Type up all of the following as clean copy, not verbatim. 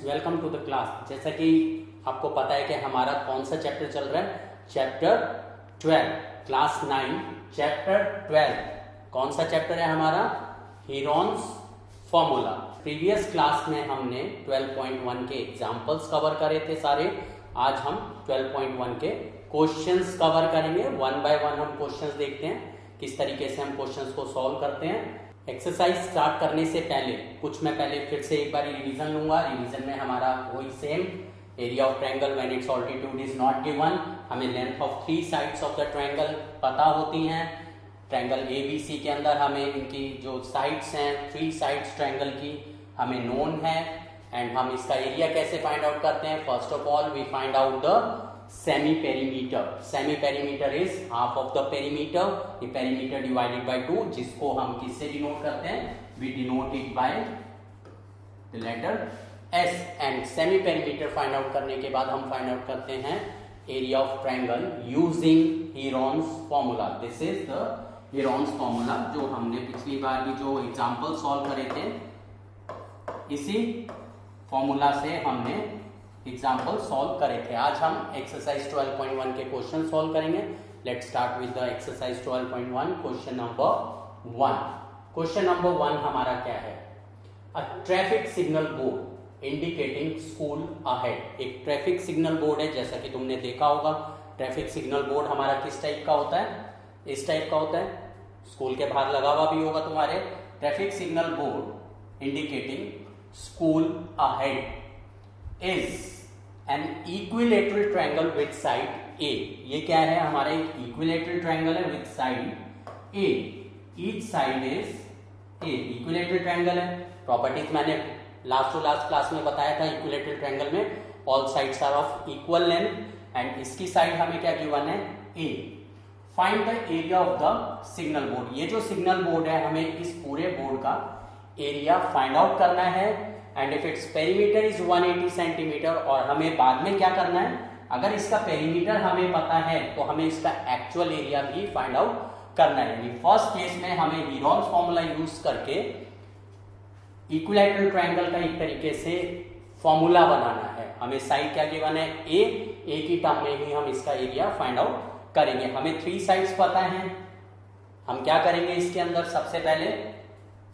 Welcome to the class. जैसा कि आपको पता है कि हमारा कौन सा चैप्टर चल रहा है, चैप्टर 12, क्लास 9, चैप्टर 12। कौन सा चैप्टर है हमारा? Heron's formula. प्रीवियस क्लास में हमने 12.1 के एग्जाम्पल्स कवर करे थे सारे। आज हम 12.1 के क्वेश्चंस कवर करेंगे। वन बाय वन हम क्वेश्चंस देखते हैं, किस तरीके से हम क्वेश्चंस को सॉल्व करते हैं। एक्सरसाइज स्टार्ट करने से पहले मैं पहले फिर से एक बार रिवीजन लूंगा। रिवीजन में हमारा वही same area of triangle when its altitude is not given. हमें length of 3 sides of the triangle पता होती हैं। ट्रायंगल ABC के अंदर हमें इनकी जो साइड्स हैं, 3 साइड्स ट्रायंगल की हमें नोन है। एंड हम इसका एरिया कैसे फाइंड आउट करते हैं? First of all we find out the semi perimeter. Semi perimeter is half of the perimeter, the perimeter divided by 2, जिसको हम किससे डिनोट करते हैं? We denote it by the letter S। And semi perimeter find out करने के बाद हम find out करते हैं area of triangle using Heron's formula. This is the Heron's formula जो हमने पिछली बार भी जो एग्जांपल सॉल्व करे थे, इसी फॉर्मूला से हमने एग्जाम्पल सॉल्व करे थे। आज हम एक्सरसाइज 12.1 के क्वेश्चन सॉल्व करेंगे। Let's start with the exercise 12.1, question number 1। Question number 1 हमारा क्या है? A traffic signal board indicating school ahead. एक ट्रैफिक सिग्नल बोर्ड है, जैसा कि तुमने देखा होगा। ट्रैफिक सिग्नल बोर्ड हमारा किस टाइप का होता है? इस टाइप का होता है। स्कूल के बाहर लगा हुआ भी होगा तुम्हारे। Traffic signal board indicating school ahead is an equilateral triangle with side A। ये क्या है? हमारा एक equilateral triangle है with side A। Each side is A। equilateral triangle है। प्रॉपर्टीज मैंने लास्ट टू लास्ट क्लास में बताया था। equilateral triangle में all sides are of equal length and इसकी साइड हमें क्या गिवन है? A। Find the area of the signal board। ये जो सिग्नल बोर्ड है, हमें इस पूरे बोर्ड का एरिया फाइंड आउट करना है। And if it's perimeter is 180 centimetre. और हमें बाद में क्या करना है? अगर इसका पेरीमीटर हमें पता है तो हमें इसका एक्चुअल एरिया भी फाइंड आउट करना है। यानी फर्स्ट केस में हमें हीरोन्स फॉर्मूला यूज करके इक्विलैटरल ट्रायंगल का एक तरीके से फॉर्मूला बनाना है। हमें साइड क्या गिवन है? ए की टर्म में ही हम इसका एरिया फाइंड आउट करेंगे। हमें 3 साइड्स पता है। हम क्या करेंगे इसके अंदर? सबसे पहले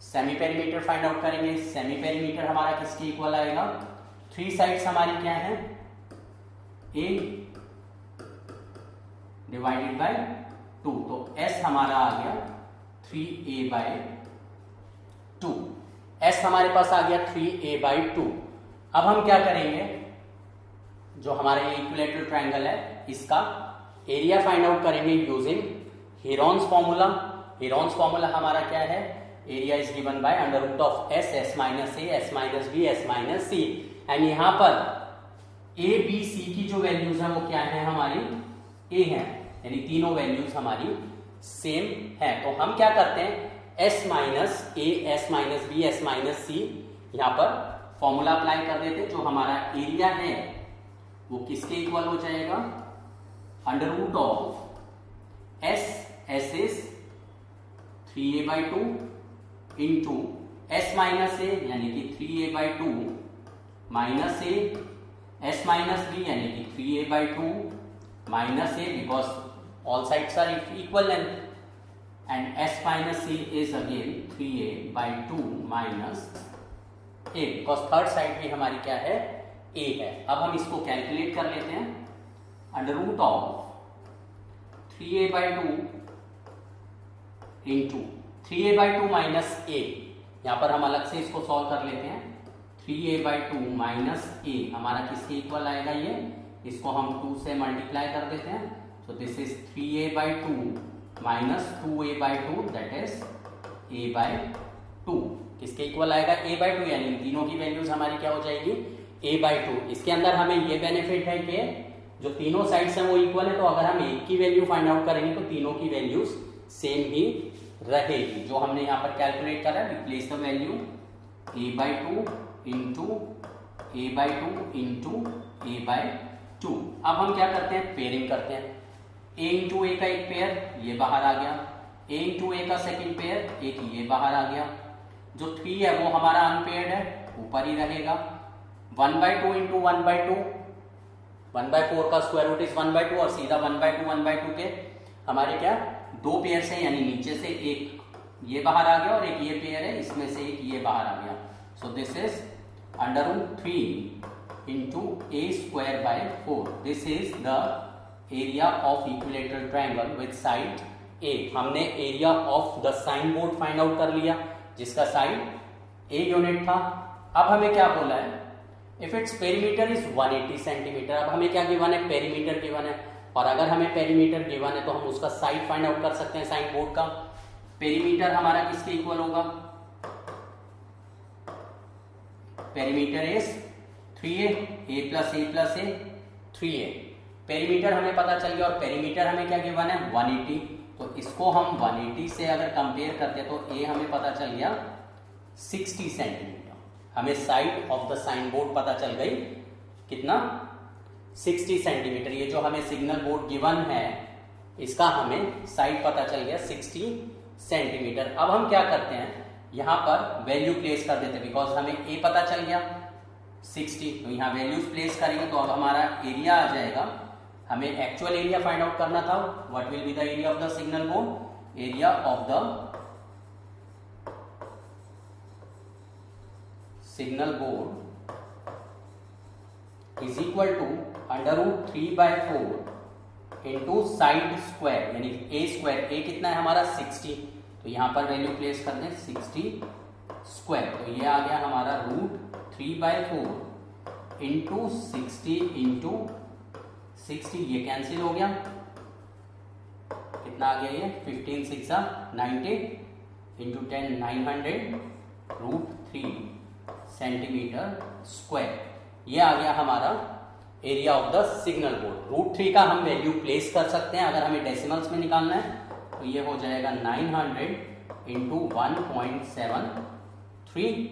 सेमी पेरीमीटर फाइंड आउट करेंगे। सेमी पेरीमीटर हमारा किसके इक्वल आएगा? 3 साइड्स हमारी क्या है? A divided by 2। तो S हमारा आ गया 3A बाय 2। S हमारे पास आ गया 3A बाय 2। अब हम क्या करेंगे? जो हमारा ये इक्विलैटरल ट्रायंगल है, इसका एरिया फाइंड आउट करेंगे using Heron's formula. Heron's formula हमारा क्या है? Area is given by under root of S minus A, S minus B, S minus C। And यहां पर A, B, C की जो वैल्यूज है वो क्या है? हमारी A है। यानी तीनों वैल्यूज हमारी सेम है। तो हम क्या करते हैं? S minus A, S minus B, S minus C यहां पर फॉर्मूला अप्लाई कर देते। जो हमारा एरिया है वो किसके इक्वल हो जाएगा? Under root of S is 3A by 2 into S minus a यानी कि 3A by 2 minus a, S minus b यानी कि 3A by 2 minus a, because all sides are equal length. And S minus c is again 3A by 2 minus a, because third side भी हमारी क्या है? A है। अब हम इसको कैलकुलेट कर लेते हैं। Under root of 3A by 2 into 3A by 2 minus a. यहां पर हम अलग से इसको सॉल्व कर लेते हैं। 3A बाई 2 माइनस ए हमारा किसके इक्वल आएगा? ये इसको हम 2 से मल्टीप्लाई कर देते हैं। तो this is 3A by 2 minus 2A by 2, that is A by 2। किसके इक्वल आएगा? A by 2। यानी तीनों की वैल्यूज हमारी क्या हो जाएगी? A by 2। इसके अंदर हमें ये बेनिफिट है कि जो तीनों साइड्स हैं वो इक्वल है। तो अगर हम एक की वैल्यू फाइंड आउट करेंगे तो तीनों की वैल्यूज सेम ही रहेगी। जो हमने यहाँ पर कैलकुलेट करा, replace the value A by 2 into A by 2 into A by 2। अब हम क्या करते हैं? पेयरिंग करते हैं। A इंटू A का एक पेयर ये बाहर आ गया, A इंटू A का सेकेंड पेयर एक ये बाहर आ गया। जो 3 है वो हमारा अनपेयर्ड है, ऊपर ही रहेगा। 1/2 इंटू 1/2, 1/4 का स्क्वायर रूट इज 1/2 और सीधा 1/2 के हमारे क्या दो पेयर से, यानी नीचे से एक ये बाहर आ गया और एक ये पेयर है, इसमें से एक ये बाहर आ गया। So this is √3 into a²/4। This is the area of equilateral triangle with side a. हमने area of the sign board find out कर लिया जिसका साइड ए यूनिट था। अब हमें क्या बोला है, if it's perimeter is 180 centimetre. अब हमें क्या गिवन है, पेरीमीटर गिवन है, और अगर हमें पेरीमीटर गिवन है तो हम उसका साइड फाइंड आउट कर सकते हैं साइन बोर्ड का। पेरीमीटर हमारा किसके इक्वल होगा, perimeter is 3a, a plus a plus a 3a। Perimeter हमें पता चल गया और पेरीमीटर हमें क्या गिवन है 180, तो इसको हम 180 से अगर कंपेयर करते हैं तो a हमें पता चल गया 60 सेंटीमीटर। हमें side of the sign board पता चल गई कितना, 60 सेंटीमीटर। ये जो हमें सिग्नल बोर्ड गिवन है इसका हमें साइड पता चल गया 60 सेंटीमीटर। अब हम क्या करते हैं, यहां पर वैल्यू प्लेस कर देते हैं, बिकॉज हमें a पता चल गया 60, तो यहाँ वैल्यूज प्लेस करेंगे तो अब हमारा एरिया आ जाएगा। हमें एक्चुअल एरिया फाइंड आउट करना था, what will be the area of the signal board, area of the signal board is equal to √3/4 into side square, यानी a स्क्वायर, a कितना है हमारा 60, तो यहां पर वैल्यू प्लेस कर दें 60 स्क्वायर, तो ये आ गया हमारा √3/4 इंटू 60 इंटू 60, ये कैंसिल हो गया, कितना आ गया ये 15 6 90 इंटू 10 900 √3 सेंटीमीटर स्क्वायर। ये आ गया हमारा area of the signal board. √3 का हम वैल्यू प्लेस कर सकते हैं, अगर हमें डेसिमल्स में निकालना है तो ये हो जाएगा 900 इंटू 1.73।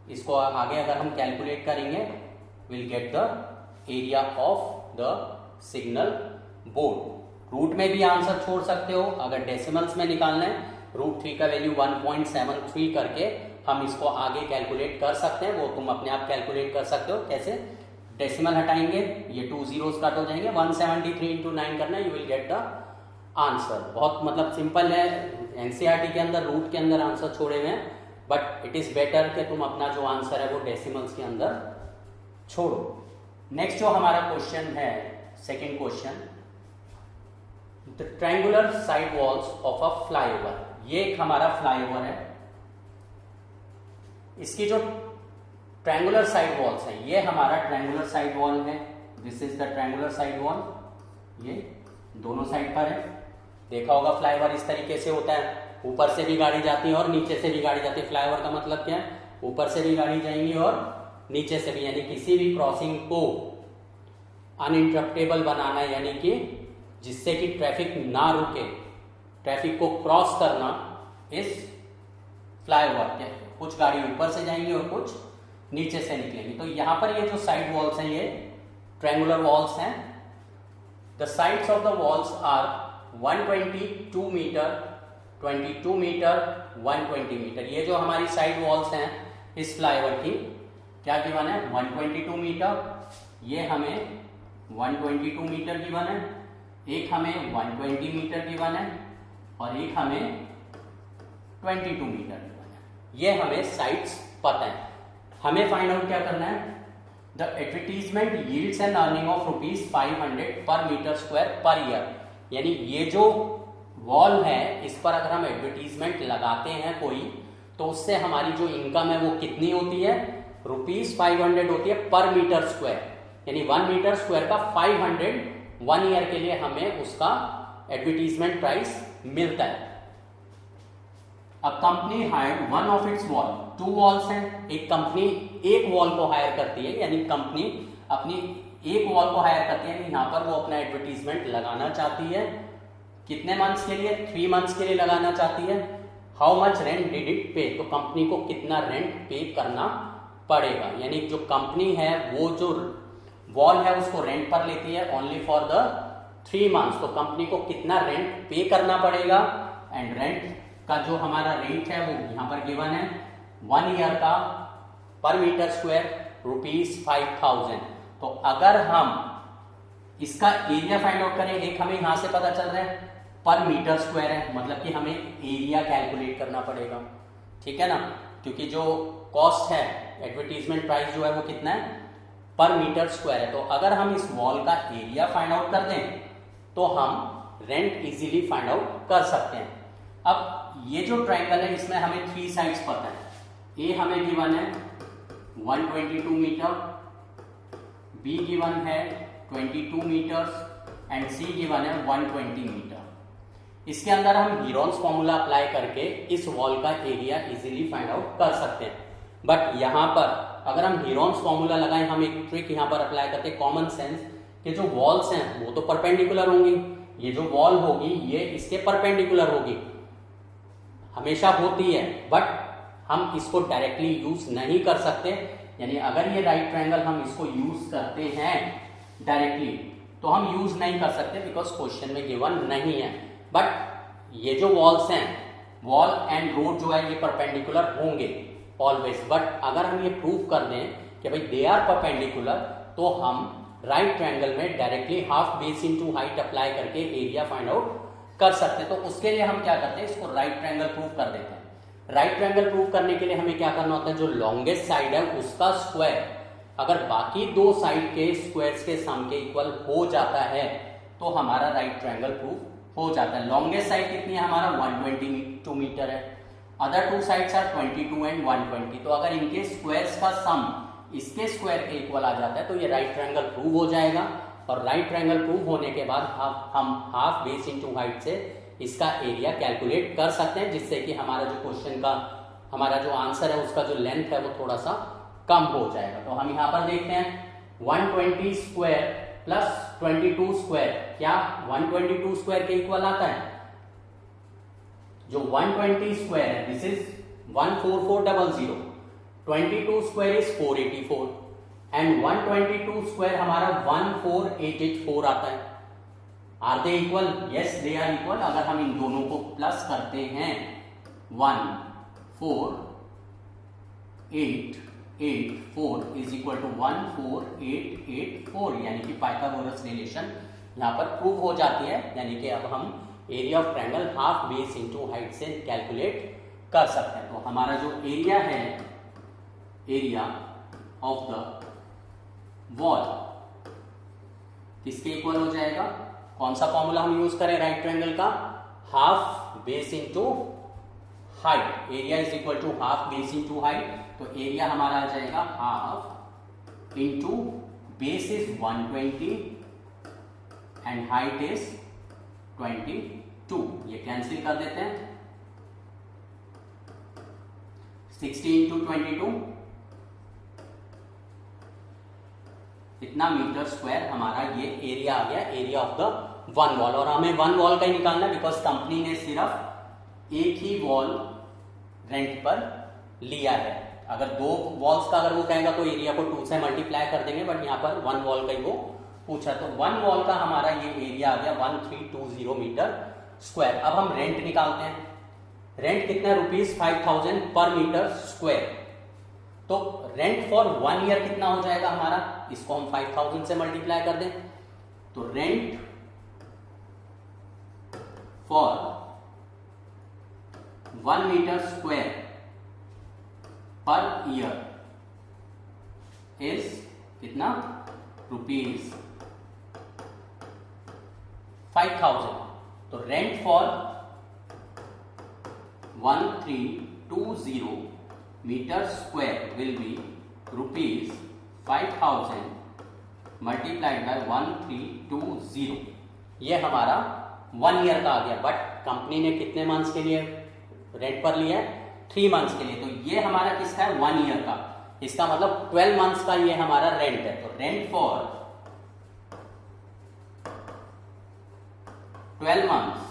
इसको आगे अगर हम कैलकुलेट करेंगे will get the area of the signal board. Root में भी आंसर छोड़ सकते हो, अगर डेसिमल्स में निकालना है √3 का वैल्यू 1.73 करके हम इसको आगे कैलकुलेट कर सकते हैं, वो तुम अपने आप कैलकुलेट कर सकते हो। कैसे, डेसिमल हटाएंगे, ये 2 zeros कट हो जाएंगे, 173 इंटू 9 करना है, you will get the answer. बहुत मतलब सिंपल है, एनसीईआरटी के अंदर रूट के अंदर आंसर छोड़े हुए हैं, बट इट इज बेटर कि तुम अपना जो आंसर है वो डेसिमल्स के अंदर छोड़ो। नेक्स्ट जो हमारा क्वेश्चन है, second question, the triangular side walls of a flyover. ये एक हमारा फ्लाईओवर है, इसकी जो ट्रायंगुलर साइड वॉल्स है, ये हमारा ट्रायंगुलर साइड वॉल है, this is the triangular side wall, ये दोनों साइड पर है। देखा होगा फ्लाईओवर इस तरीके से होता है, ऊपर से भी गाड़ी जाती है और नीचे से भी गाड़ी जाती है। फ्लाईओवर का मतलब क्या है, ऊपर से भी गाड़ी जाएंगी और नीचे से भी, यानी किसी भी क्रॉसिंग को अनइंटरप्टेबल बनाना, यानी कि जिससे कि ट्रैफिक ना रुके, ट्रैफिक को क्रॉस करना इस फ्लाईओवर के। कुछ गाड़ी ऊपर से जाएंगी और कुछ नीचे से निकलेंगी। तो यहां पर ये जो साइड वॉल्स हैं ये ट्रायंगुलर वॉल्स हैं। The sides of the walls are 122 meter, 22 meter, 120 meter. ये जो हमारी साइड वॉल्स हैं इस फ्लाईओवर की, क्या गिवन है 122 मीटर, ये हमें 122 मीटर गिवन है, एक हमें 120 मीटर गिवन है और एक हमें 22 मीटर गिवन है। ये हमें साइड्स पता है। हमें फाइंड आउट क्या करना है, the advertisement yields an earning of ₹500 per metre square per year. यानी ये जो वॉल है इस पर अगर हम एडवर्टीजमेंट लगाते हैं कोई, तो उससे हमारी जो इनकम है वो कितनी होती है, ₹500 होती है पर मीटर स्क्वायर। यानी 1 मीटर स्क्वायर का 500 1 ईयर के लिए हमें उसका एडवर्टीजमेंट प्राइस मिलता है। अब company hire one of its wall, 2 walls हैं, एक कंपनी एक वॉल को हायर करती है, यानी कंपनी अपनी एक वॉल को हायर करती है, यहां पर वो अपना एडवर्टीजमेंट लगाना चाहती है। कितने मंथ्स के लिए, 3 मंथ्स के लिए लगाना चाहती है। How much rent did it पे, तो कंपनी को कितना रेंट पे करना पड़ेगा। यानी जो कंपनी है वो जो वॉल है उसको रेंट पर लेती है ओनली फॉर द 3 मंथ्स, तो कंपनी को कितना रेंट पे करना पड़ेगा। एंड रेंट का जो हमारा रेट है वो यहां पर गिवन है 1 ईयर का पर मीटर स्क्वायर ₹5,000। तो अगर हम इसका एरिया फाइंड आउट करें, एक हमें यहां से पता चल रहा है पर मीटर स्क्वायर है, मतलब कि हमें एरिया कैलकुलेट करना पड़ेगा, ठीक है ना, क्योंकि जो कॉस्ट है एडवर्टीजमेंट प्राइस जो है वो कितना है, पर मीटर स्क्वायर है। तो अगर हम इस वॉल का एरिया फाइंड आउट कर दें तो हम रेंट इजीली फाइंड आउट कर सकते हैं। अब ये जो ट्रायंगल है इसमें हमें 3 साइड्स पता है। ए हमें गिवन है 122 मीटर, बी गिवन है 22 मीटर्स एंड सी गिवन है 120 मीटर। इसके अंदर हम हीरोन्स फॉर्मूला अप्लाई करके इस वॉल का एरिया इजीली फाइंड आउट कर सकते हैं। बट यहाँ पर अगर हम हीरोन्स फॉर्मूला लगाएं, हम एक ट्रिक यहाँ पर अप्लाई करते हैं, कॉमन सेंस, कि जो वॉल्स हैं वो तो परपेंडिकुलर होंगी, ये जो वॉल होगी ये इसके परपेंडिकुलर होगी, हमेशा होती है, बट हम इसको डायरेक्टली यूज नहीं कर सकते। यानी अगर ये राइट ट्रायंगल हम इसको यूज करते हैं डायरेक्टली तो हम यूज नहीं कर सकते, बिकॉज क्वेश्चन में गिवन नहीं है। बट ये जो वॉल्स हैं, वॉल एंड रोड जो है ये परपेंडिकुलर होंगे ऑलवेज। बट अगर हम ये प्रूव कर दें कि भाई दे आर परपेंडिकुलर, तो हम राइट ट्रायंगल में directly half base into height apply करके एरिया फाइंड आउट कर सकते हैं। तो उसके लिए हम क्या करते हैं, इसको राइट ट्रायंगल प्रूव कर देते हैं। राइट ट्रायंगल प्रूव करने के लिए हमें क्या करना होता है, जो लॉन्गेस्ट साइड है उसका स्क्वायर अगर बाकी दो साइड के स्क्वायर्स के सम के इक्वल हो जाता है तो हमारा राइट ट्रायंगल प्रूव हो जाता है। लॉन्गेस्ट साइड कितनी है, हमारा 122 मीटर है, other two sides are 22 and 120। तो अगर इनके स्क्वायर्स का सम इसके स्क्वायर के इक्वल आ जाता है तो ये राइट ट्रायंगल प्रूव हो जाएगा। और राइट ट्रायंगल प्रूव होने के बाद हम हाफ बेस इनटू हाइट से इसका एरिया कैलकुलेट कर सकते हैं, जिससे कि हमारा जो क्वेश्चन का हमारा जो आंसर है उसका जो लेंथ है वो थोड़ा सा कम हो जाएगा। तो हम यहाँ पर देखते हैं 120 स्क्वायर प्लस 22 स्क्वायर, क्या 122 स्क्वायर के इक्वल आता है? जो 120 स्क्वायर है this is 14400, 22 square is 484 and 122 square हमारा 14884 आता है। Are they equal? Yes they are equal. अगर हम इन दोनों को प्लस करते हैं 14884 इज इक्वल टू 14884, यानी कि पाइथागोरस रिलेशन यहां पर प्रूव हो जाती है। यानी कि अब हम area of triangle half base into height से कैलकुलेट कर सकते हैं। तो हमारा जो एरिया है, एरिया ऑफ द वॉल किसके इक्वल हो जाएगा? कौन सा फॉर्मूला हम यूज करें राइट ट्रायंगल का? Half base into height. Area is equal to half base into height. तो एरिया हमारा आ जाएगा half into base is 120 and height is 22। ये कैंसिल कर देते हैं, 60 इंटू 22 इतना मीटर स्क्वायर हमारा ये एरिया आ गया, area of the one wall. और हमें वन वॉल का ही निकालना है बिकॉज कंपनी ने सिर्फ एक ही वॉल रेंट पर लिया है। अगर दो वॉल्स का अगर वो कहेगा तो एरिया को 2 से मल्टीप्लाई कर देंगे, बट यहाँ पर वन वॉल का ही वो पूछा। तो वन वॉल का हमारा ये एरिया आ गया 1320 मीटर स्क्वायर। अब हम रेंट निकालते हैं। रेंट कितना? ₹5000 पर मीटर स्क्वायर। तो रेंट फॉर 1 ईयर कितना हो जाएगा हमारा? इसको हम 5000 से मल्टीप्लाई कर दें तो rent for 1 meter square per year is कितना? ₹5000। तो rent for 1320 meter square will be ₹5000 multiplied by 1320। ये हमारा 1 ईयर का आ गया, बट कंपनी ने कितने मंथ्स के लिए रेंट पर लिया है? 3 मंथ्स के लिए। तो ये हमारा किसका है? 1 ईयर का। इसका मतलब 12 मंथ्स का ये हमारा रेंट है। तो रेंट फॉर 12 मंथ्स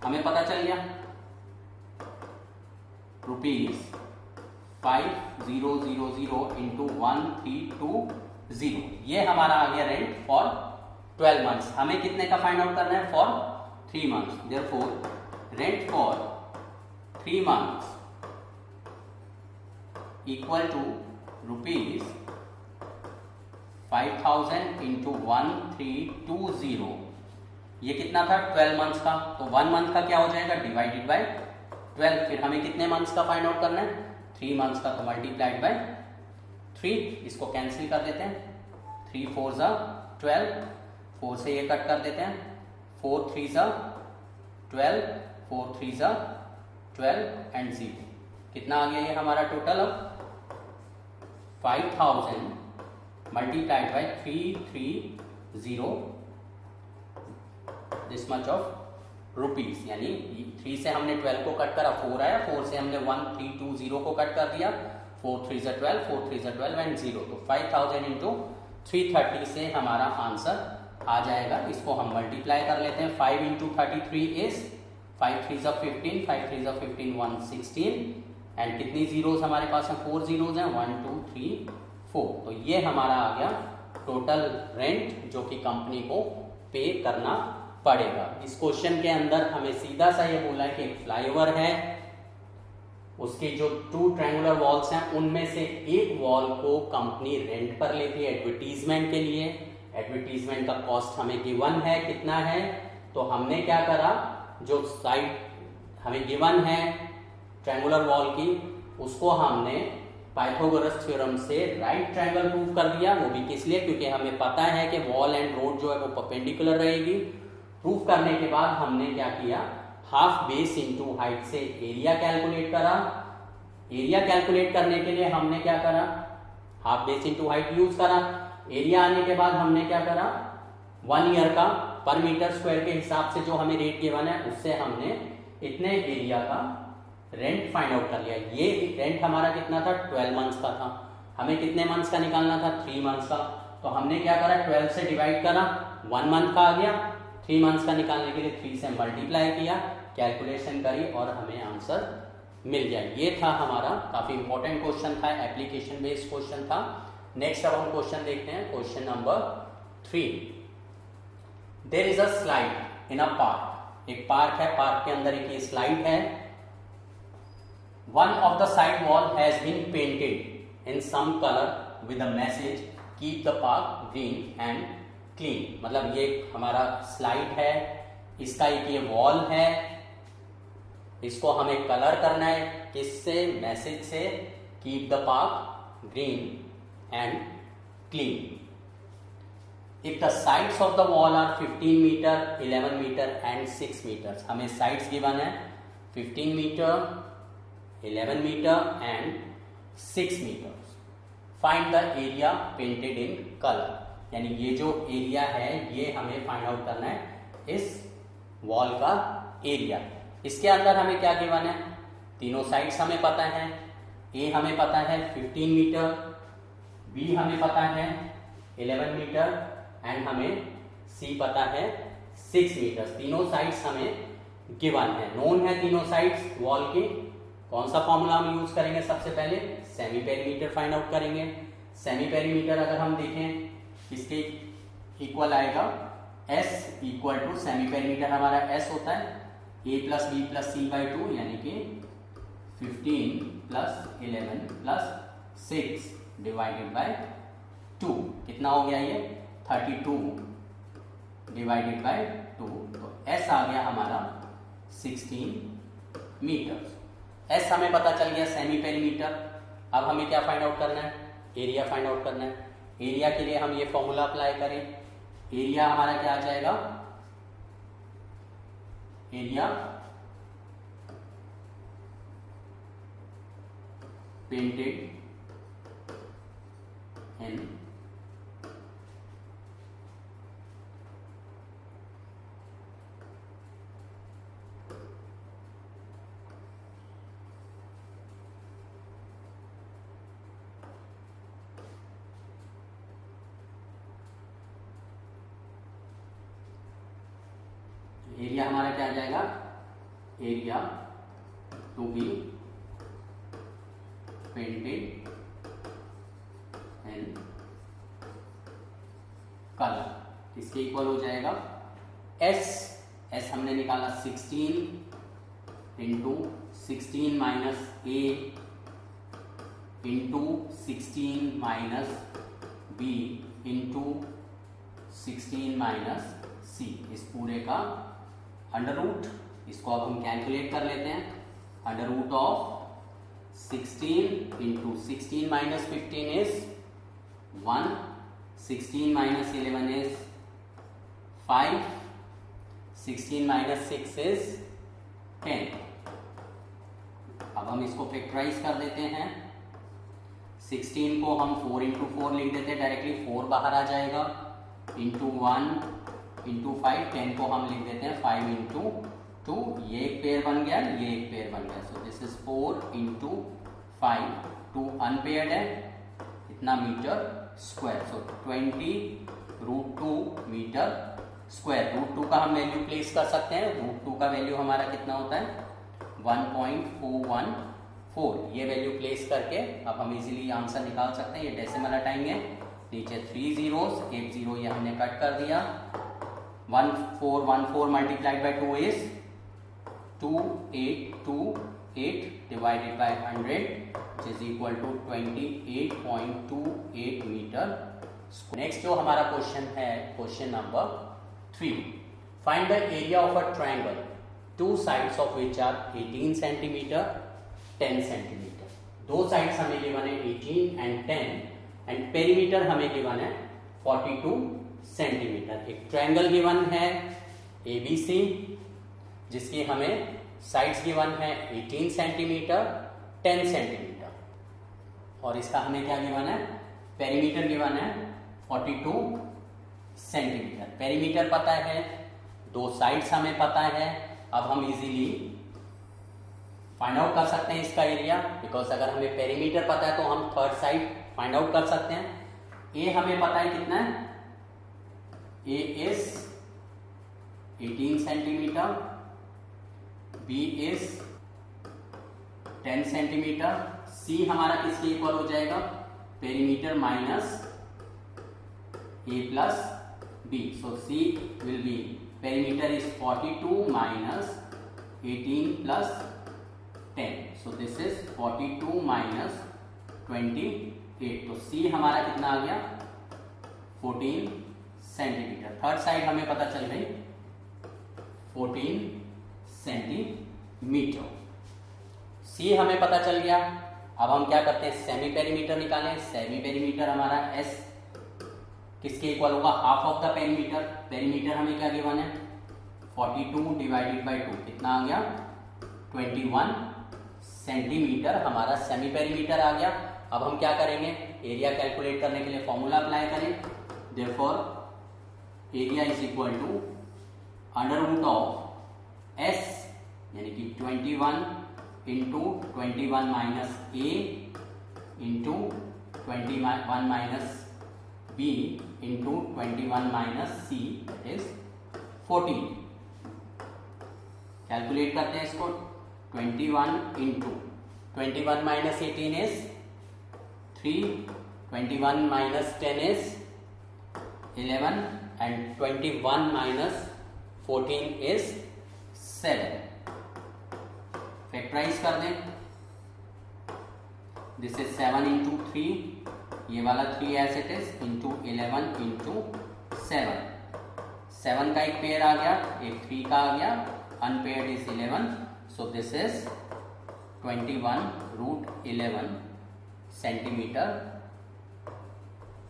हमें पता चल गया ₹5000 इंटू 1320। ये हमारा आ गया रेंट फॉर 12 मंथ्स। हमें कितने का फाइंड आउट करना है? For 3 months. Therefore rent for 3 months equal to rupees 5000 into 1320, ये कितना था 12 मंथ्स का, तो 1 मंथ का क्या हो जाएगा डिवाइडेड बाय 12। फिर हमें कितने मंथ्स का फाइंड आउट करना है 3 मंथ्स का, तो मल्टीप्लाइड बाय 3, इसको कैंसिल कर देते हैं, 3 4 ज़ा 12, 4 से ये कट कर देते हैं, 4 3 ज़ा 12, 4 3 ज़ा 12 एंड 0, कितना आ गया ये हमारा टोटल। अब 5000 multiplied bye 330 this much of rupees, यानी 3 से हमने 12 को कट करा 4 आया, 4 से हमने 1320 को कट कर दिया, 4 3 ज़ा 12, 4 3 ज़ा 12 एंड 0, तो 5000 इंटू 330 से हमारा आंसर आ जाएगा। इसको हम मल्टीप्लाई कर लेते हैं, 5 इंटू 33 इज 5 3 ज़ा 15, 5 3 ज़ा 15 116 एंड कितनी जीरोस हमारे पास हैं 4 जीरोस हैं 1 2 3 4, तो ये हमारा आ गया टोटल रेंट जो कि कंपनी को पे करना पड़ेगा। इस क्वेश्चन के अंदर हमें सीधा सा ये बोला है कि एक फ्लाईओवर है, उसके जो 2 ट्रायंगुलर वॉल्स हैं उनमें से एक वॉल को कंपनी रेंट पर लेती है एडवर्टीजमेंट के लिए। एडवर्टीजमेंट का कॉस्ट हमें गिवन है कितना है, तो हमने क्या करा, जो साइड हमें गिवन है ट्रायंगुलर वॉल की, उसको हमने पाइथागोरस थ्योरम से राइट ट्रायंगल प्रूव कर दिया। वो भी किस लिए, क्योंकि हमें पता है कि वॉल एंड रोड जो है वो परपेंडिकुलर रहेगी। प्रूफ करने के बाद हमने क्या किया, हाफ बेस इंटू हाइट से एरिया कैलकुलेट करा। एरिया कैलकुलेट करने के लिए हमने क्या करा, half base into height use करा। एरिया आने के बाद हमने क्या करा, 1 ईयर का पर मीटर स्क्वायर के हिसाब से जो हमें रेट गिवन है उससे हमने इतने एरिया का रेंट फाइंड आउट कर लिया। ये रेंट हमारा कितना था 12 मंथ्स का था, हमें कितने मंथ्स का निकालना था 3 मंथ्स का, तो हमने क्या करा 12 से डिवाइड करा, 1 मंथ का आ गया, 3 मंथ्स का निकालने के लिए 3 से मल्टीप्लाई किया, कैलकुलेशन करी और हमें आंसर मिल गया। ये था हमारा काफी इंपॉर्टेंट क्वेश्चन था, एप्लीकेशन बेस्ड क्वेश्चन था। नेक्स्ट अब हम क्वेश्चन देखते हैं, question number 3। There is a slide in a park, एक पार्क है, पार्क के अंदर एक ये स्लाइड है। One of the side wall has been painted in some color with a message keep the park green and clean। मतलब ये हमारा स्लाइड है, इसका एक ये वॉल है, इसको हमें कलर करना है, किससे, मैसेज से, keep the park green and clean. If the sides of the wall are 15 meter 11 meter and 6 meter, हमें साइड्स गिवन है 15 meter 11 meter and 6 meter. Find the area painted in colour, यानी ये जो area है ये हमें find out करना है इस वॉल का एरिया। इसके अंदर हमें क्या गिवन है, तीनों साइड्स हमें पता है, ए हमें पता है 15 मीटर, बी हमें पता है 11 मीटर एंड हमें सी पता है 6 मीटर। तीनों साइड्स हमें गिवन है, नोन है तीनों साइड्स वॉल की। कौन सा फॉर्मूला हम यूज करेंगे, सबसे पहले सेमी पेरीमीटर फाइंड आउट करेंगे। सेमी पेरीमीटर अगर हम देखें इसके इक्वल आएगा S equal to, semi perimeter हमारा S होता है a plus b plus c by 2, यानी कि 15 प्लस 11 प्लस 6 डिवाइडेड बाय 2, कितना हो गया ये 32 डिवाइडेड बाय 2, तो S आ गया हमारा 16 मीटर। एस हमें पता चल गया सेमी पेरीमीटर। अब हमें क्या फाइंड आउट करना है, एरिया फाइंड आउट करना है। एरिया के लिए हम ये फॉर्मूला अप्लाई करें, एरिया हमारा क्या आ जाएगा, एरिया पेंटेड इन एरिया हमारा क्या आ जाएगा, area to be painted in colour, इसके इक्वल हो जाएगा एस हमने निकाला 16 into 16 minus a into 16 minus b into 16 minus c, इस पूरे का अंडर रूट, इसको अब हम कैलकुलेट कर लेते हैं। Under root of 16 into 16 minus 15 is 1, 16 minus 11 is 5, 16 minus 6 is 10। अब हम इसको फैक्टराइज कर देते हैं। 16 को हम 4 इंटू 4 लिख देते हैं डायरेक्टली, 4 बाहर आ जाएगा, इंटू 1 इंटू 5, 10 को हम लिख देते हैं 5 इंटू 2, ये एक पेयर बन गया, ये एक पेयर बन गया। So this is 4 into 5, 2 unpaired है, इतना मीटर स्क्वायर। सो 20√2 मीटर स्क्वायर। √2 का हम वैल्यू प्लेस कर सकते हैं। √2 का वैल्यू हमारा कितना होता है 1.414। ये वैल्यू प्लेस करके अब हम इजीली आंसर निकाल सकते हैं। ये डेसिमल हटाएंगे, नीचे 3 zeros, एक जीरो ये हमने कट कर दिया। 1414 multiplied by 2 is 2828 divided by 100 which is equal to 28.28 meter. Next जो हमारा क्वेश्चन है, question number 3, find the area of a triangle, two sides of which are 18 centimeter 10 centimeter. दो साइड्स हमें गिवन है 18 एंड 10 एंड पेरीमीटर हमें given है 42 centimetre. एक triangle given है ABC जिसकी हमें साइड्स गिवन है 18 सेंटीमीटर 10 सेंटीमीटर, और इसका हमें क्या गिवन है, पेरीमीटर गिवन है 42 सेंटीमीटर। पेरीमीटर पता है, दो साइड्स हमें पता है। अब हम इजीली फाइंड आउट कर सकते हैं इसका एरिया, बिकॉज अगर हमें पेरीमीटर पता है तो हम थर्ड साइड फाइंड आउट कर सकते हैं। ए हमें पता है कितना है, a is 18 centimetre, b is 10 centimetre, c हमारा किसके इक्वल हो जाएगा, perimeter minus a plus b. So c will be perimeter is 42 minus 18 plus 10. So this is 42 minus 28. तो C हमारा कितना आ गया 14 सेंटीमीटर। थर्ड साइड हमें पता चल गई 14 सेंटीमीटर। C हमें पता चल गया। अब हम क्या करते हैं, सेमी पेरीमीटर निकालें। सेमी पेरीमीटर हमारा S किसके इक्वल होगा, half of the perimeter. Perimeter हमें क्या गिवन है 42 डिवाइडेड बाय 2, कितना आ गया 21 सेंटीमीटर हमारा सेमी पेरीमीटर आ गया। अब हम क्या करेंगे, एरिया कैलकुलेट करने के लिए फॉर्मूला अप्लाई करें। Therefore area is equal to under root of S यानी कि 21 into 21 minus A into 21 minus B into 21 minus C that is 14। कैलकुलेट करते हैं इसको। 21 into 21 minus 18 is 3, 21 minus 10 is 11 and 21 minus 14 is 7। Factorise कर दें। This is 7 into 3, ये वाला 3 as it is, into 11 into 7। 7 का एक पेयर आ गया, एक 3 का आ गया, unpaired is 11। So this is 21√11 centimetre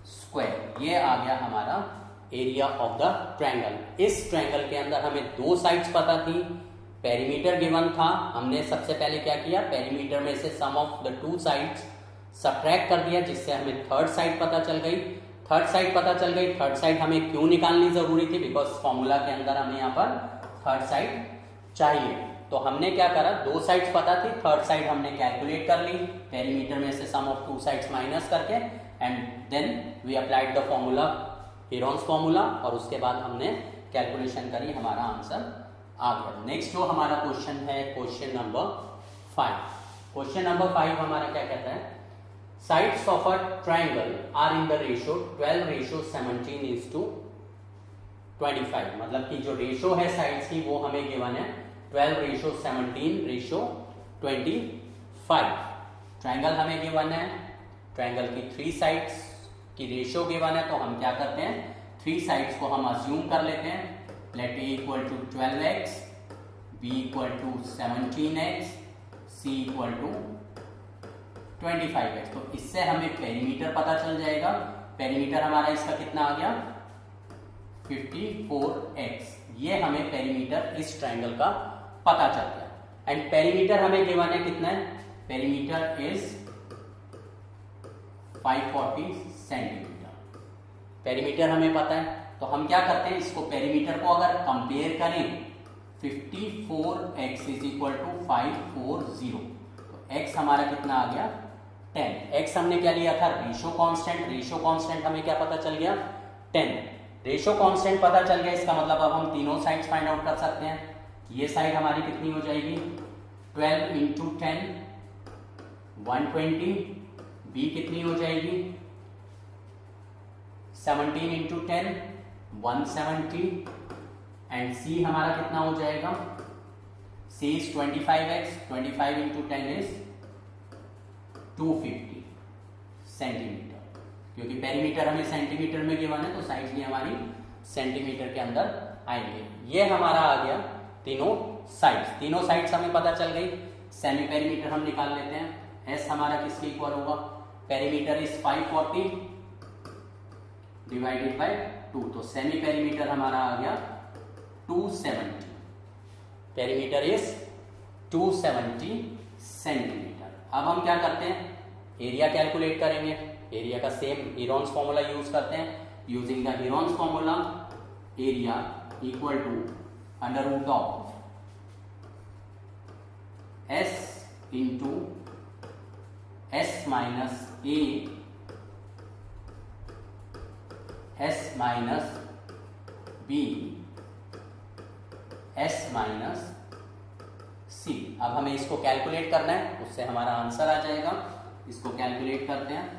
square. ये आ गया हमारा एरिया ऑफ द ट्रायंगल। इस ट्रायंगल के अंदर हमें दो साइड्स पता थी, पेरीमीटर गिवन था। हमने सबसे पहले क्या किया, पेरीमीटर में से sum of the two sides subtract कर दिया, जिससे हमें थर्ड साइड पता चल गई। थर्ड साइड पता चल गई। थर्ड साइड हमें क्यों निकालनी जरूरी थी, बिकॉज फॉर्मूला के अंदर हमें यहाँ पर थर्ड साइड चाहिए। तो हमने क्या करा, दो साइड्स पता थी, थर्ड साइड हमने कैलकुलेट कर ली पेरीमीटर में से sum of two sides minus करके, and then we applied the formula, Heron's formula, और उसके बाद हमने कैलकुलेशन करी, हमारा आंसर आ गया। नेक्स्ट जो हमारा क्वेश्चन है, क्वेश्चन नंबर 5। क्वेश्चन नंबर 5 हमारा क्या कहता है, sides of a triangle are in the ratio 12:17:25। मतलब कि जो रेशियो है साइड्स की वो हमें गिवन है 12:17:25। ट्रायंगल हमें गिवन है, ट्रायंगल की 3 साइड्स की रेशियो गिवन है, तो हम क्या करते हैं 3 साइड्स को हम अज्यूम कर लेते हैं। Let a equal to 12x, b equal to 17x, c equal to 25x। तो इससे हमें पेरीमीटर पता चल जाएगा। पेरीमीटर हमारा इसका कितना आ गया 54x। ये हमें पेरीमीटर इस ट्रायंगल का पता चल गया। एंड पेरीमीटर हमें गिवन है कितना है, पेरीमीटर इज 540 सेंटीमीटर। पेरीमीटर हमें पता है, तो हम क्या करते हैं इसको पेरीमीटर को अगर कंपेयर करें 54x इज इक्वल टू 540, तो x हमारा कितना आ गया 10। x हमने क्या लिया था रेशो कांस्टेंट, रेशो कांस्टेंट हमें क्या पता चल गया 10। रेशो कांस्टेंट पता चल गया, इसका मतलब अब हम तीनों साइड्स फाइंड आउट कर सकते हैं। ये साइड हमारी कितनी हो जाएगी 12 इंटू 10 120, b कितनी हो जाएगी 17 इंटू 10 170, एंड c हमारा कितना हो जाएगा, c is 25x, 25 into 10 is 250 centimetre. क्योंकि पेरीमीटर हमें सेंटीमीटर में गिवन है, तो साइड्स भी हमारी सेंटीमीटर के अंदर आएंगे। ये हमारा आ गया तीनों साइड्स हमें पता चल गई। सेमी पेरीमीटर हम निकाल लेते हैं। s हमारा किसके इक्वल होगा, पेरीमीटर इज 540 डिवाइडेड बाय 2, तो सेमी पेरीमीटर हमारा आ गया 270। Perimeter is 270 centimeter. अब हम क्या करते हैं एरिया कैलकुलेट करेंगे। एरिया का सेम हीरोन्स फॉर्मूला यूज करते हैं। Using the Heron's formula area equal to under root of s into s minus a s minus b s minus c। अब हमें इसको कैलकुलेट करना है, उससे हमारा आंसर आ जाएगा। इसको कैलकुलेट करते हैं,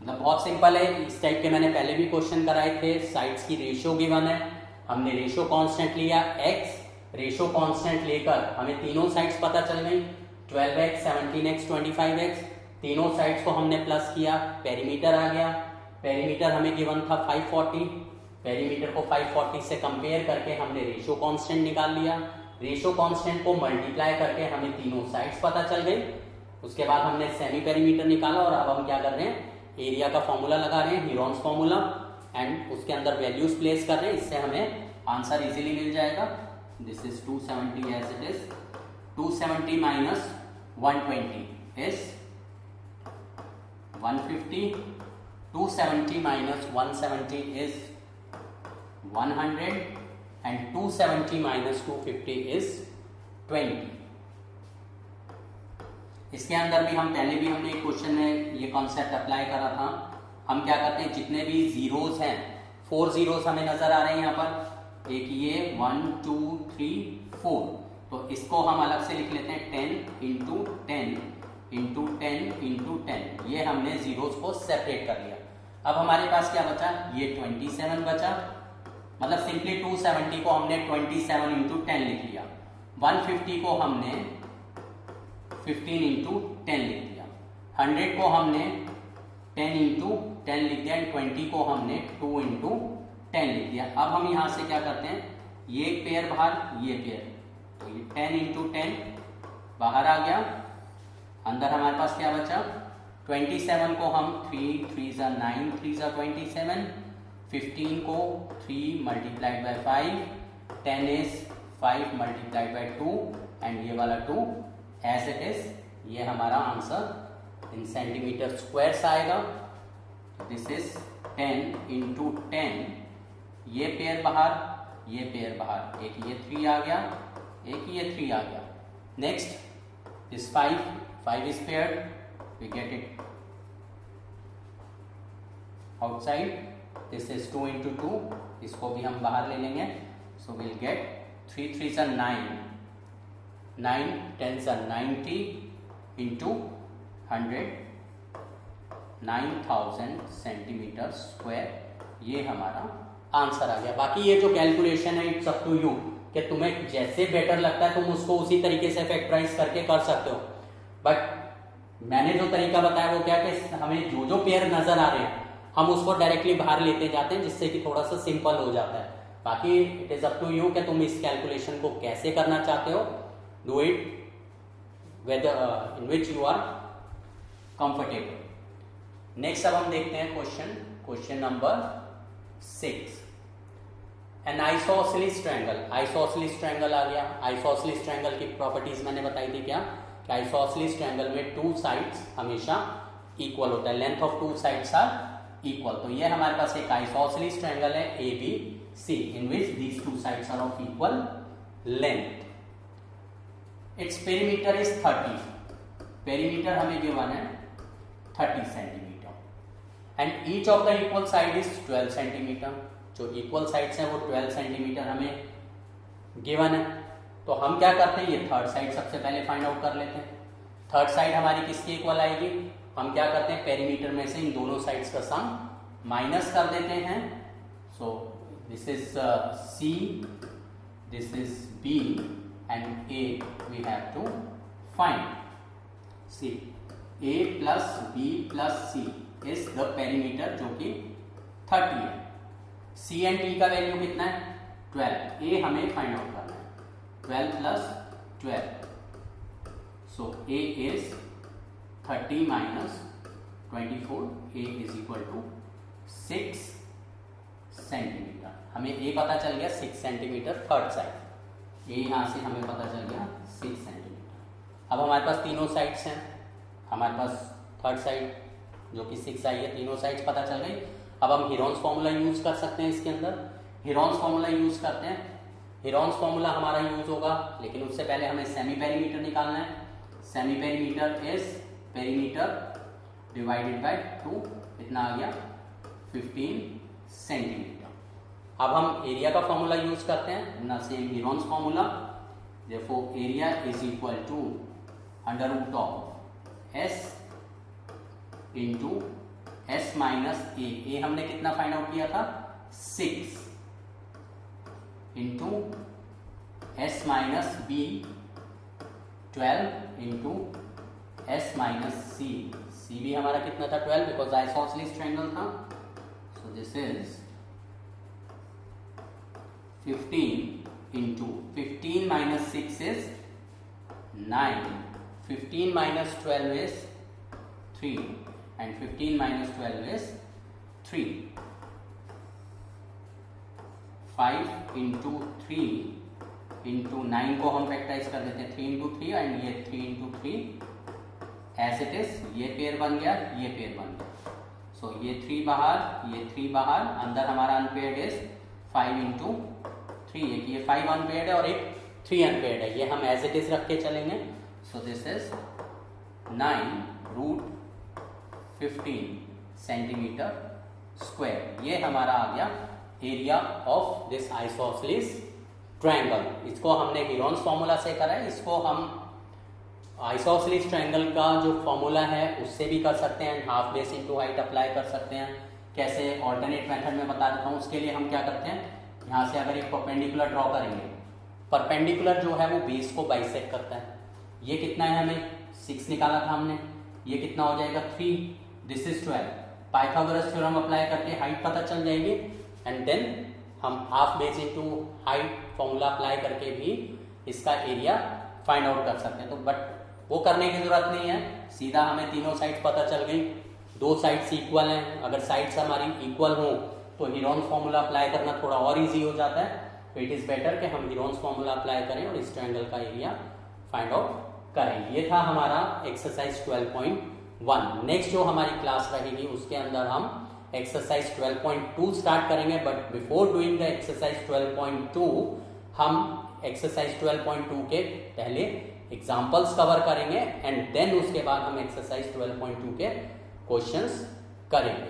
मतलब बहुत सिंपल है। इस टाइप के मैंने पहले भी क्वेश्चन कराए थे। साइड्स की रेशियो गिवन है, हमने रेशियो कांस्टेंट लिया x, रेशियो कांस्टेंट लेकर हमें तीनों साइड्स पता चल गई 12x 17x 25x। तीनों साइड्स को हमने प्लस किया, पेरीमीटर आ गया। पेरीमीटर हमें गिवन था 540, पेरीमीटर को 540 से कंपेयर करके हमने रेशियो कांस्टेंट निकाल लिया। रेशियो कांस्टेंट को मल्टीप्लाई करके हमें तीनों साइड्स पता चल गई। उसके बाद हमने सेमी पेरीमीटर निकाला, और अब हम क्या कर रहे हैं एरिया का फॉर्मूला लगा रहे हैं, हीरोन्स फॉर्मूला, एंड उसके अंदर वैल्यूज प्लेस कर रहे हैं। इससे हमें आंसर इजीली मिल जाएगा। This is 270 as it is. 270 minus 120 is 150, 270 minus 170 is 100, and 270 minus 250 is 20। इसके अंदर भी हम पहले भी हमने एक क्वेश्चन में ये कॉन्सेप्ट अप्लाई करा था। हम क्या करते हैं जितने भी जीरोस हैं, 4 जीरोस हमें नजर आ रहे हैं यहाँ पर, एक ये 1 2 3 4, तो इसको हम अलग से लिख लेते हैं 10 इंटू 10 इंटू 10 इंटू 10। ये हमने जीरोस को सेपरेट कर लिया। अब हमारे पास क्या बचा, ये 27 बचा। मतलब सिंपली 270 को हमने 27 इंटू 10 लिख लिया। 150 को हमने 15 इंटू 10 लिख दिया। 100 को हमने 10 इंटू 10 लिख दिया। 20 को हमने 2 इंटू 10 लिख दिया। अब हम यहां से क्या करते हैं, ये एक पेयर बाहर, ये पेयर, तो ये 10 इंटू 10 बाहर आ गया। अंदर हमारे पास क्या बचा, 27 को हम 3 3 ज़ा 9 3 ज़ा 27, 15 को 3 multiplied by 5, 10 is 5 multiplied by 2, and ये वाला 2 एज इट इज। ये हमारा आंसर इन सेंटीमीटर स्क्वायर्स आएगा। दिस इज 10 इंटू 10, ये पेयर बाहर, ये पेयर बाहर, एक ये 3 आ गया, एक ये 3 आ गया। Next is 5 is paired, we get it outside. This is 2 into 2, इसको भी हम बाहर ले लेंगे। सो विल गेट 3 3 ज़ा 9, 9 10 ज़ा 90 इंटू 100, 9000 सेंटीमीटर स्क्वायर। ये हमारा आंसर आ गया। बाकी ये जो कैलकुलेशन है इट्स अप टू यू, कि तुम्हें जैसे बेटर लगता है तुम उसको उसी तरीके से फैक्टराइज करके कर सकते हो। बट मैंने जो तरीका बताया वो क्या कि हमें जो जो पेयर नजर आ रहे हैं हम उसको डायरेक्टली बाहर लेते जाते हैं, जिससे कि थोड़ा सा सिंपल हो जाता है। बाकी it is up to you कि तुम इस कैलकुलेशन को कैसे करना चाहते हो। Do it whether in which you are comfortable. Next अब हम देखते हैं question number 6। An isosceles triangle. Isosceles triangle आ गया। आइसोसेलिस ट्रायंगल की प्रॉपर्टीज मैंने बताई थी क्या कि आइसोसेलिस ट्रायंगल में टू साइड्स हमेशा इक्वल होता है, length of two sides are equal. तो ये हमारे पास एक आइसोसेलिस ट्रायंगल है ABC in which these two sides are of equal length. Its perimeter is 30। Perimeter हमें गिवन है 30 centimeter and each of the equal side is 12 centimeter. जो equal sides हैं वो 12 सेंटीमीटर हमें गिवन है। तो हम क्या करते हैं, ये थर्ड साइड सबसे पहले फाइंड आउट कर लेते हैं। थर्ड साइड हमारी किसकी इक्वल आएगी, हम क्या करते हैं पेरीमीटर में से इन दोनों साइड्स का सम माइनस कर देते हैं। So this is C, this is B and A we have to find. C A plus B plus C is the perimeter जो कि 30 है। C एंड D का वैल्यू कितना है 12। A हमें फाइंड आउट करना है 12 plus 12। So A is 30 minus 24। A is equal to 6 centimeter. हमें A पता चल गया 6 सेंटीमीटर थर्ड साइड। A यहां से हमें पता चल गया 6 सेंटीमीटर। अब हमारे पास तीनों साइड्स हैं। हमारे पास थर्ड साइड जो कि 6 आई है, तीनों साइड्स पता चल गई। अब हम हीरोन्स फॉर्मूला यूज कर सकते हैं इसके अंदर। हीरोन्स फॉर्मूला यूज करते हैं। हीरोन्स फॉर्मूला हमारा यूज होगा, लेकिन उससे पहले हमें सेमी पेरीमीटर निकालना है। Semi perimeter is perimeter divided by 2, इतना आ गया 15 सेंटीमीटर। अब हम एरिया का फॉर्मूला यूज करते हैं ना, same Heron's formula. Therefore area is equal to under root of S into S minus A हमने कितना फाइंड आउट किया था 6 into S minus B 12 into S minus C भी हमारा कितना था 12 बिकॉज आइसोसेलिस ट्रायंगल था। सो this is 15 into 15 minus 6 is 9। 15 minus 12 is 3 and 15 minus 12 is 3। 5 into 3 into 9 को हम फैक्टराइज कर देते हैं 3 into 3 एंड ये 3 into 3 एज इट इज। ये पेयर बन गया, ये पेयर बन गया। सो ये 3 बाहर, ये 3 बाहर, अंदर हमारा अनपेयर्ड इज 5 into 3। एक ये 5 अनपेयर्ड है और एक 3 अनपेयर्ड है, ये हम एज इट इज रख के चलेंगे। So this is 9 root 15 centimeter square. ये हमारा आ गया area of this isosceles triangle. इसको हमने हीरोन्स फॉर्मूला से करा है, इसको हम आइसोसेलिस ट्रायंगल का जो फॉर्मूला है उससे भी कर सकते हैं। Half base into height apply कर सकते हैं। कैसे, ऑल्टरनेट मेथड में बता देता हूँ। उसके लिए हम क्या करते हैं, यहाँ से अगर एक परपेंडिकुलर ड्रॉ करेंगे, परपेंडिकुलर जो है वो बेस को बाइसेक्ट करता है। ये कितना है, हमें 6 निकाला था हमने, ये कितना हो जाएगा 3, this is 12। Pythagoras theorem apply करके हाइट पता चल जाएगी एंड देन हम half base into height formula apply करके भी इसका एरिया फाइंड आउट कर सकते हैं। तो बट वो करने की जरूरत नहीं है, सीधा हमें तीनों साइड्स पता चल गई। दो साइड्स इक्वल हैं, अगर साइड्स हमारी इक्वल हो तो हीरोन्स फॉर्मूला अप्लाई करना थोड़ा और इजी हो जाता है। तो इट इज बेटर कि हम हीरोन्स फॉर्मूला अप्लाई करें और इस ट्रायंगल का एरिया फाइंड आउट करें। ये था हमारा एक्सरसाइज 12.1। नेक्स्ट जो हमारी क्लास रहेगी उसके अंदर हम एक्सरसाइज 12.2 स्टार्ट करेंगे। But before doing the exercise 12.2 हम एक्सरसाइज 12.2 के पहले एग्जाम्पल्स कवर करेंगे एंड देन उसके बाद हम एक्सरसाइज 12.2 के क्वेश्चंस करेंगे।